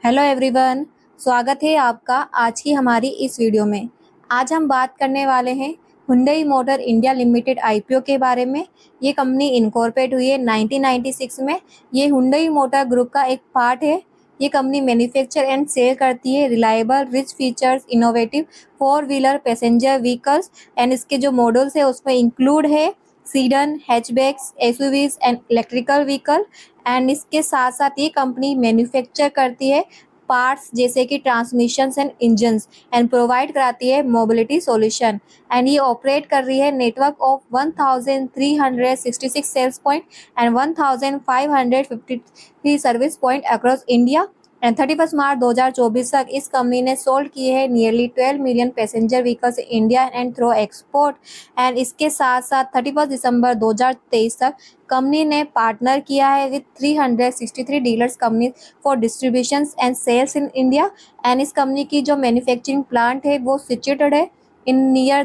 Hello everyone, स्वागत है आपका आज की हमारी इस वीडियो में। आज हम बात करने वाले हैं Hyundai motor India limited IPO के बारे में। ये कंपनी इनकॉर्पोरेट हुई है 1996 में। ये हुंडई मोटर ग्रुप का एक पार्ट है। ये कंपनी मैन्युफैक्चर एंड सेल करती है reliable rich features innovative four wheeler passenger vehicles and इसके जो मॉडल्स है उसमें इंक्लूड है sedan, hatchbacks, SUVs and electrical vehicle. And इसके साथ साथ ये कंपनी मैन्युफैक्चर करती है पार्ट्स जैसे कि transmissions and engines and provide कराती है मोबिलिटी सॉल्यूशन। एंड ये ऑपरेट कर रही है network of 1366 sales point and 1553 service point across India. And 31 March 2024 तक इस कंपनी ने सोल्ड किए हैं nearly 12 million passenger vehicles India and through export. And इसके साथ साथ 31 दिसंबर 2023 तक कंपनी ने पार्टनर किया है with 363 dealers company for distribution and sales in India. And इस कंपनी की जो मैन्युफैक्चरिंग प्लांट है वो सिचुएटेड है इन नियर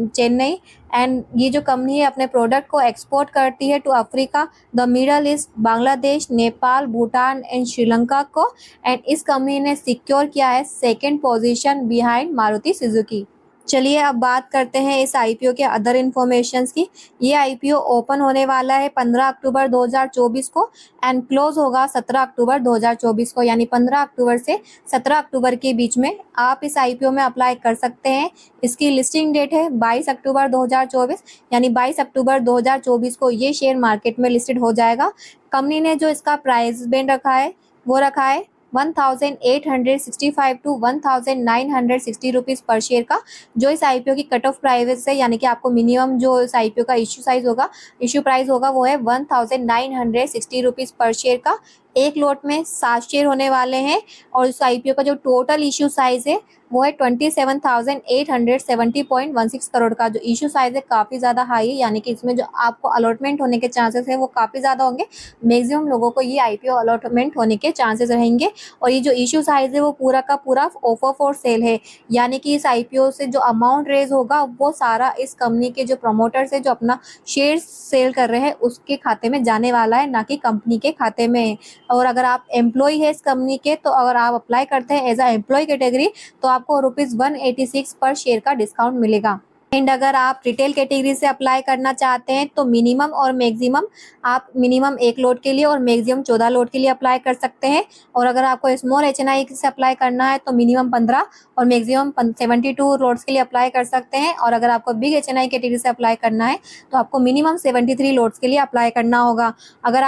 चेन्नई। एंड ये जो कंपनी है अपने प्रोडक्ट को एक्सपोर्ट करती है to Africa, the Middle East, Bangladesh, Nepal, Bhutan and Sri Lanka को। एंड इस कंपनी ने सिक्योर किया है second position behind Maruti Suzuki. चलिए अब बात करते हैं इस आईपीओ के अदर इन्फॉर्मेशंस की। ये आईपीओ ओपन होने वाला है 15 अक्टूबर 2024 को एंड क्लोज होगा 17 अक्टूबर 2024 को, यानी 15 अक्टूबर से 17 अक्टूबर के बीच में आप इस आईपीओ में अप्लाई कर सकते हैं। इसकी लिस्टिंग डेट है 22 अक्टूबर 2024, यानी 22 अक्टूबर 2024 को ये शेयर मार्केट में लिस्टेड हो जाएगा। कंपनी ने जो इसका प्राइस बैंड रखा है वो रखा है 1865 टू 1960 रुपीज़ पर शेयर का, जो इस आईपीओ की कट ऑफ प्राइस है। यानी कि आपको मिनिमम जो इस आईपीओ का इश्यू प्राइस होगा वो है 1960 रुपीज़ पर शेयर का। एक लॉट में 7 शेयर होने वाले हैं और इस आईपीओ का जो टोटल इश्यू साइज है वो है 27,870.16 करोड़ का। जो इश्यू साइज है काफ़ी ज़्यादा हाई है, यानी कि इसमें जो आपको अलॉटमेंट होने के चांसेस है वो काफ़ी ज़्यादा होंगे। मैक्सिमम लोगों को ये आईपीओ अलॉटमेंट होने के चांसेस रहेंगे। और ये जो इश्यू साइज है वो पूरा का पूरा ऑफर फॉर सेल है, यानी कि इस आईपीओ से जो अमाउंट रेज होगा वो सारा इस कंपनी के जो प्रमोटर्स है जो अपना शेयर सेल कर रहे हैं उसके खाते में जाने वाला है, ना कि कंपनी के खाते में। और अगर आप एम्प्लॉय है इस कंपनी के, तो अगर आप अप्लाई करते हैं एज अ एम्प्लॉय कैटेगरी तो आपको ₹186 पर शेयर का डिस्काउंट मिलेगा। एंड अगर आप रिटेल कैटेगरी से अप्लाई करना चाहते हैं तो मिनिमम और मैक्सिमम आप मिनिमम 1 लोड के लिए और मैक्सिमम 14 लोड के लिए अप्लाई कर सकते हैं। और अगर आपको स्मॉल एचएनआई से अप्लाई करना है तो मिनिमम 15 और मैक्सिमम 72 लोड्स के लिए अप्लाई कर सकते हैं। और अगर आपको बिग एचएनआई कैटेगरी से अप्लाई करना है तो आपको मिनिमम 73 लोड्स के लिए अप्लाई करना होगा। अगर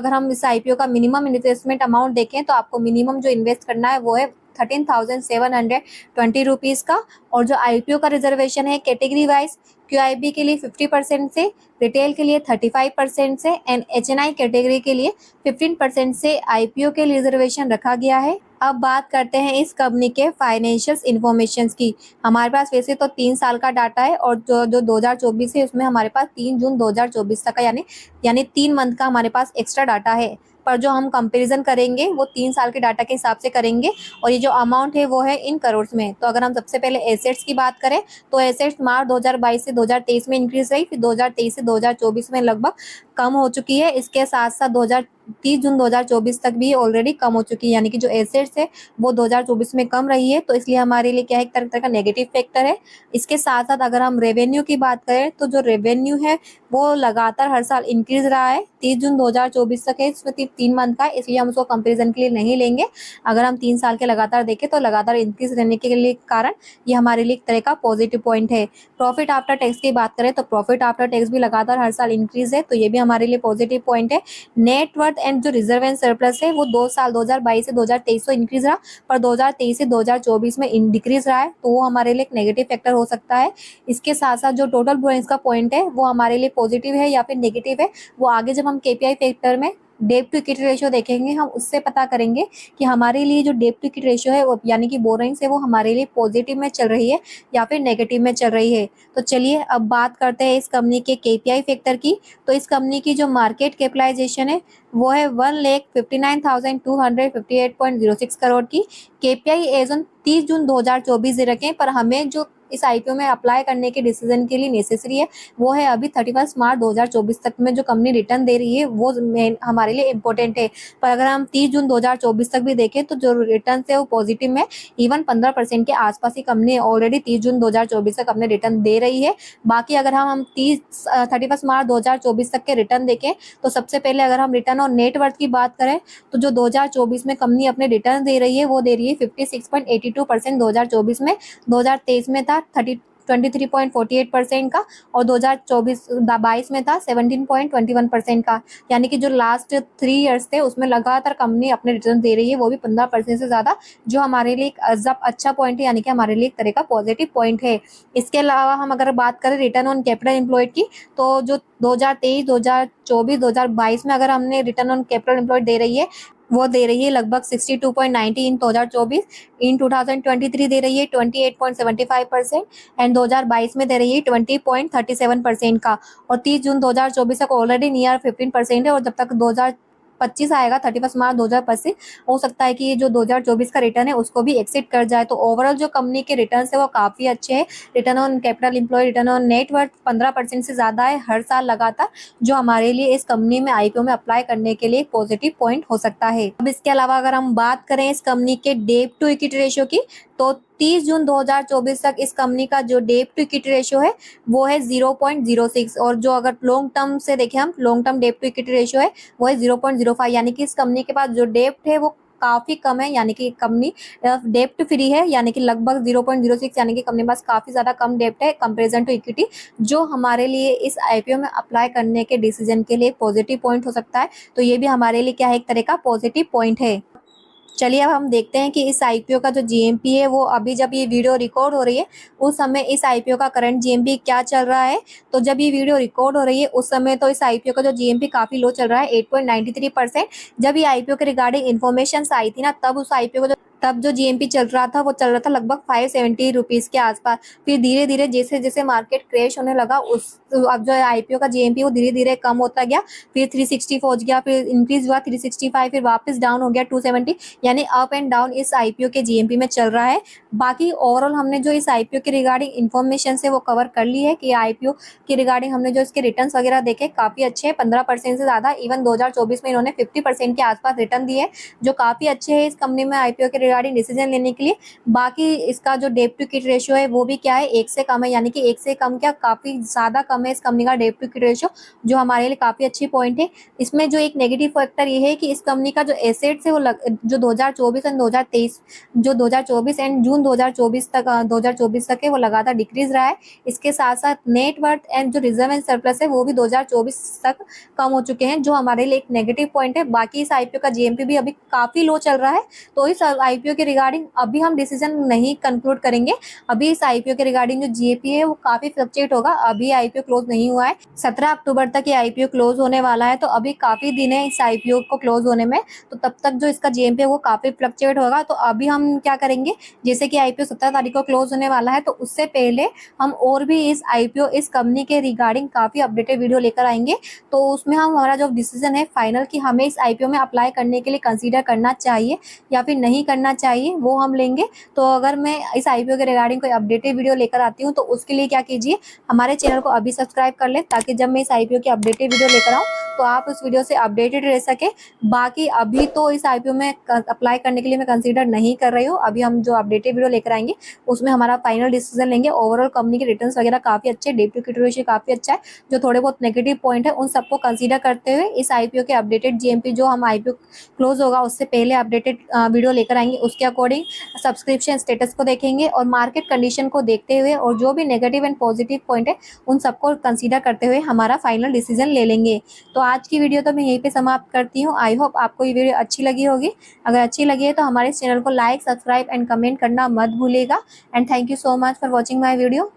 हम इस आईपीओ का मिनिमम इन्वेस्टमेंट अमाउंट देखें तो आपको मिनिमम जो इन्वेस्ट करना है वो है 13,720 रुपीज़ का। और जो आईपीओ का रिजर्वेशन है कैटेगरी वाइज क्यूआईबी के लिए 50% से, रिटेल के लिए 35% से एंड एचएनआई कैटेगरी के लिए 15% से आईपीओ के लिए रिजर्वेशन रखा गया है। अब बात करते हैं इस कंपनी के फाइनेंशियल इन्फॉर्मेशन की। हमारे पास वैसे तो 3 साल का डाटा है और जो 2024 है उसमें हमारे पास 3 जून 2024 तक का यानी 3 मंथ का हमारे पास एक्स्ट्रा डाटा है। पर जो हम कंपैरिजन करेंगे वो 3 साल के डाटा के हिसाब से करेंगे और ये जो अमाउंट है वो है इन करोड़ में। तो अगर हम सबसे पहले एसेट्स की बात करें तो एसेट्स मार्च 2022 से 2023 में इंक्रीज रही, फिर 2023 से 2024 में लगभग कम हो चुकी है। इसके साथ साथ 30 जून 2024 तक भी ऑलरेडी कम हो चुकी है, यानी कि जो एसेट्स है वो 2024 में कम रही है। तो इसलिए हमारे लिए क्या है, एक तरह का नेगेटिव फैक्टर है। इसके साथ साथ अगर हम रेवेन्यू की बात करें तो जो रेवेन्यू है वो लगातार हर साल इंक्रीज रहा है। 30 जून 2024 तक है, इसमें 3 मंथ का, इसलिए हम उसको कंपेरिजन के लिए नहीं लेंगे। अगर हम 3 साल के लगातार देखें तो लगातार इंक्रीज रहने के लिए कारण ये हमारे लिए एक तरह का पॉजिटिव पॉइंट है। प्रॉफिट आफ्टर टैक्स की बात करें तो प्रॉफिट आफ्टर टैक्स भी लगातार हर साल इंक्रीज है, तो ये भी हमारे लिए पॉजिटिव पॉइंट है। नेट वर्थ एंड जो रिजर्व एंड सरप्लस है वो 2 साल 2022 से 2023 में इंक्रीज रहा, पर 2023 से 2024 में डिक्रीज रहा है, तो वो हमारे लिए एक नेगेटिव फैक्टर हो सकता है। इसके साथ साथ जो टोटल बोनेस का पॉइंट है वो हमारे लिए पॉजिटिव है या फिर नेगेटिव है, वो आगे जब हम केपीआई फैक्टर में डेट टू इक्विटी रेशियो देखेंगे हम उससे पता करेंगे कि हमारे लिए जो डेट टू इक्विटी रेशियो है वो यानी कि बोरिंग्स है वो हमारे लिए पॉजिटिव में चल रही है या फिर नेगेटिव में चल रही है। तो चलिए अब बात करते हैं इस कंपनी के केपीआई फैक्टर की। तो इस कंपनी की जो मार्केट कैपिटलाइजेशन है वो है 1,59,258.06 करोड़ की। केपीआई एज ऑन 30 जून 2024 रखें, पर हमें जो इस आईपीओ में अप्लाई करने के डिसीजन के लिए नेसेसरी है वो है अभी 31 मार्च 2024 तक में जो कंपनी रिटर्न दे रही है वो मेन हमारे लिए इम्पोर्टेंट है। पर अगर हम 30 जून 2024 तक भी देखें तो जो रिटर्न है वो पॉजिटिव में इवन 15% के आसपास ही कंपनी ऑलरेडी 30 जून 2024 तक अपने रिटर्न दे रही है। बाकी अगर हम 31 मार्च 2024 तक के रिटर्न देखें तो सबसे पहले अगर हम रिटर्न और नेटवर्थ की बात करें तो जो 2024 में कंपनी अपने रिटर्न दे रही है वो दे रही है 56.82% 2024 में। 2023 में था 23.48% का और 2022 में था 17.21% का। यानी कि जो लास्ट 3 ईयर्स थे उसमें लगातार कंपनी अपने रिटर्न दे रही है वो भी 15% से ज़्यादा, जो हमारे लिए एक अजब अच्छा पॉइंट है, यानी कि हमारे लिए एक तरह का पॉजिटिव पॉइंट है। इसके अलावा हम अगर बात करें रिटर्न ऑन कैपिटल एम्प्लॉयड की तो जो 2023, 2024, 2022 में अगर हमने रिटर्न ऑन कैपिटल एम्प्लॉयड दे रही है वो दे रही है लगभग 62.90 इन 2024। इन 2023 दे रही है 28.75% एंड 2022 में दे रही है 20.37% का। और 30 जून 2024 तक ऑलरेडी नियर 15% है और जब तक 2025 आएगा 31 मार्च 2025 हो सकता है कि ये जो 2024 का रिटर्न है उसको भी एक्सिड कर जाए। तो ओवरऑल जो कंपनी के रिटर्न है वो काफ़ी अच्छे हैं। Return on capital employ, return on net worth 15% से ज़्यादा है हर साल लगातार, जो हमारे लिए इस कंपनी में आईपीओ में अप्लाई करने के लिए एक पॉजिटिव पॉइंट हो सकता है। अब इसके अलावा अगर हम बात करें इस कंपनी के डेट टू इक्विटी रेशियो की तो 30 जून 2024 तक इस कंपनी का जो डेट टू इक्विटी रेशियो है वो है 0.06 और जो अगर लॉन्ग टर्म से देखें हम long term debt to equity ratio है वो है 0.05, यानी कि इस कंपनी के पास जो डेट है वो काफ़ी कम है, यानी कि कंपनी डेप्ट फ्री है, यानी कि लगभग 0.06, यानी कि कंपनी के पास काफ़ी ज़्यादा कम डेप्ट है कंपेरिजन टू इक्विटी, जो हमारे लिए इस आईपीओ में अप्लाई करने के डिसीजन के लिए पॉजिटिव पॉइंट हो सकता है। तो ये भी हमारे लिए क्या है, एक तरह का पॉजिटिव पॉइंट है। चलिए अब हम देखते हैं कि इस आईपीओ का जो जीएमपी है वो अभी जब ये वीडियो रिकॉर्ड हो रही है उस समय इस आईपीओ का करंट जीएमपी क्या चल रहा है। तो जब ये वीडियो रिकॉर्ड हो रही है उस समय तो इस आईपीओ का जो जीएमपी काफ़ी लो चल रहा है 8.93%। जब ये आईपीओ के रिगार्डिंग इन्फॉर्मेशन आई थी ना तब उस आईपीओ को तब जो जीएमपी चल रहा था वो चल रहा था लगभग 570 रुपीज़ के आसपास। फिर धीरे धीरे जैसे जैसे मार्केट क्रैश होने लगा उस अब जो आईपीओ का जीएमपी वो धीरे धीरे कम होता गया, फिर 360 पहुंच गया, फिर इंक्रीज हुआ 365, फिर वापस डाउन हो गया 270, यानी अप एंड डाउन इस आईपीओ के जीएमपी में चल रहा है। बाकी ओवरऑल हमने जो इस आईपीओ के रिगार्डिंग इन्फॉर्मेशन से वो कवर कर ली है कि आईपीओ के रिगार्डिंग हमने जो इसके रिटर्न्स वगैरह देखे काफ़ी अच्छे हैं, 15% से ज़्यादा, इवन 2024 में इन्होंने 50% के आसपास रिटर्न दिए, जो काफ़ी अच्छे हैं इस कंपनी में आईपीओ के रिगार्डिंग डिसीजन लेने के लिए। बाकी इसका जो डेट टू इक्विटी रेशियो है वो भी क्या है, 1 से कम है, यानी कि 1 से कम क्या काफ़ी ज़्यादा कम है इस कंपनी का डेट टू इक्विटी रेशियो, जो हमारे लिए काफ़ी अच्छी पॉइंट है। इसमें जो एक नेगेटिव फैक्टर ये है कि इस कंपनी का जो एसेट्स है वो जो 2024 एंड 2023 जो 2024 एंड जून 2024 तक है वो लगातार डिक्रीज रहा है। इसके साथ साथ नेट वर्थ एंड जो रिजर्व एंड सरप्लस है वो भी 2024 तक कम हो चुके हैं, जो हमारे लिए एक नेगेटिव पॉइंट है। बाकी इस आईपीओ का जीएमपी भी अभी काफ़ी लो चल रहा है, तो इस आईपीओ के रिगार्डिंग अभी हम डिसीजन नहीं कंक्लूड करेंगे। अभी इस आईपीओ के रिगार्डिंग जो जीएपी है वो काफ़ी फ्लक्चुएट होगा, अभी आईपीओ क्लोज नहीं हुआ है, 17 अक्टूबर तक ये आईपीओ क्लोज होने वाला है, तो अभी काफ़ी दिन है इस आईपीओ को क्लोज होने में, तो तब तक जो इसका जीएमपी है वो काफ़ी फ्लक्चुएट होगा। तो अभी हम क्या करेंगे, जैसे कि आईपीओ 17 तारीख को क्लोज होने वाला है तो उससे पहले हम और भी इस आईपीओ इस कंपनी के रिगार्डिंग काफ़ी अपडेटेड वीडियो लेकर आएंगे, तो उसमें हम हमारा जो डिसीजन है फाइनल कि हमें इस आईपीओ में अप्लाई करने के लिए कंसीडर करना चाहिए या फिर नहीं करना चाहिए वो हम लेंगे। तो अगर मैं इस आईपीओ के रिगार्डिंग कोई अपडेटेड वीडियो लेकर आती हूँ तो उसके लिए क्या कीजिए, हमारे चैनल को अभी सब्सक्राइब कर लें, ताकि जब मैं इस आईपीओ की अपडेटेड वीडियो लेकर आऊँ तो आप उस वीडियो से अपडेटेड रह सके। बाकी अभी तो इस आईपीओ में अप्लाई करने के लिए मैं कंसीडर नहीं कर रही हूँ, अभी हम जो अपडेटेड वीडियो लेकर आएंगे उसमें हमारा फाइनल डिसीजन लेंगे। ओवरऑल कंपनी के रिटर्न्स वगैरह काफ़ी अच्छे, डेट टू इक्विटी रेशियो काफ़ी अच्छा है, जो थोड़े बहुत नेगेटिव पॉइंट है उन सबको कंसीडर करते हुए इस आईपीओ के अपडेटेड जीएमपी जो हम आईपीओ क्लोज होगा उससे पहले अपडेटेड वीडियो लेकर आएंगे, उसके अकॉर्डिंग सब्सक्रिप्शन स्टेटस को देखेंगे और मार्केट कंडीशन को देखते हुए और जो भी नेगेटिव एंड पॉजिटिव पॉइंट है उन सबको कंसीडर करते हुए हमारा फाइनल डिसीजन ले लेंगे। तो आज की वीडियो तो मैं यहीं पे समाप्त करती हूँ। आई होप आपको ये वीडियो अच्छी लगी होगी, अगर अच्छी लगी है तो हमारे चैनल को लाइक, सब्सक्राइब एंड कमेंट करना मत भूलिएगा। And thank you so much for watching my video.